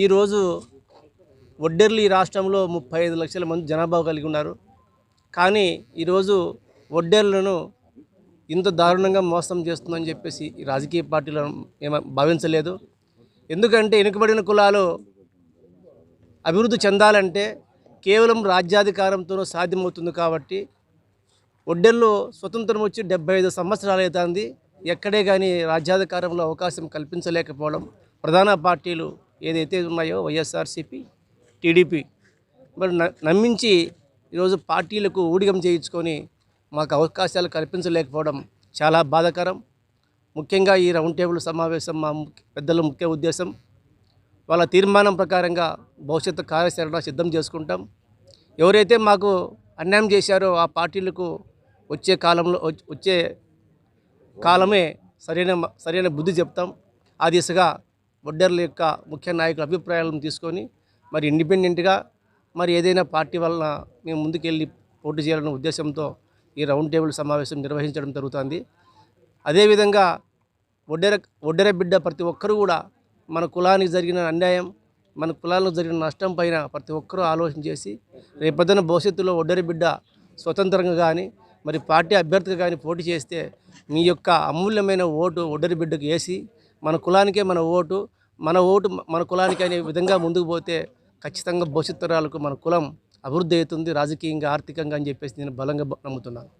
ఈరోజు ఒడ్డెర్లు ఈ రాష్ట్రంలో 35 లక్షల మంది జనాభా కలిగి ఉన్నారు. కానీ ఈరోజు ఒడ్డెర్లను ఇంత దారుణంగా మోసం చేస్తుందని చెప్పేసి ఈ రాజకీయ పార్టీలను భావించలేదు. ఎందుకంటే వెనుకబడిన కులాలు అభివృద్ధి చెందాలంటే కేవలం రాజ్యాధికారంతో సాధ్యమవుతుంది. కాబట్టి ఒడ్డెర్లు స్వతంత్రం వచ్చి 75 సంవత్సరాలు అవుతుంది. ఎక్కడే కానీ రాజ్యాధికారంలో అవకాశం కల్పించలేకపోవడం ప్రధాన పార్టీలు ఏదైతే ఉన్నాయో వైఎస్ఆర్సీపీ, టీడీపీ మరి నమ్మించి ఈరోజు పార్టీలకు ఊడిగం చేయించుకొని మాకు అవకాశాలు కల్పించలేకపోవడం చాలా బాధాకరం. ముఖ్యంగా ఈ రౌండ్ టేబుల్ సమావేశం మా పెద్దల ముఖ్య ఉద్దేశం వాళ్ళ తీర్మానం ప్రకారంగా భవిష్యత్తు కార్యాచరణ సిద్ధం చేసుకుంటాం. ఎవరైతే మాకు అన్యాయం చేశారో ఆ పార్టీలకు వచ్చే కాలమే సరైన బుద్ధి చెప్తాం. ఆ దిశగా ఒడ్డెర్ల యొక్క ముఖ్య నాయకుల అభిప్రాయాలను తీసుకొని మరి ఇండిపెండెంట్గా మరి ఏదైనా పార్టీ వలన మేము ముందుకెళ్ళి పోటీ చేయాలనే ఉద్దేశంతో ఈ రౌండ్ టేబుల్ సమావేశం నిర్వహించడం జరుగుతుంది. అదేవిధంగా ఒడ్డెర బిడ్డ ప్రతి ఒక్కరూ కూడా మన కులానికి జరిగిన అన్యాయం, మన కులాలకు జరిగిన నష్టం పైన ప్రతి ఒక్కరూ ఆలోచన చేసి రేపొద్దున భవిష్యత్తులో ఒడ్డెర బిడ్డ స్వతంత్రంగా కానీ మరి పార్టీ అభ్యర్థిగా కానీ పోటీ చేస్తే మీ యొక్క అమూల్యమైన ఓటు ఒడ్డెర బిడ్డకు వేసి మన కులానికే మన ఓటు మన కులానికి అనే విధంగా ముందుకు పోతే ఖచ్చితంగా భవిష్యత్తు తరాలకు మన కులం అభివృద్ధి అవుతుంది రాజకీయంగా, ఆర్థికంగా అని చెప్పేసి నేను బలంగా నమ్ముతున్నాను.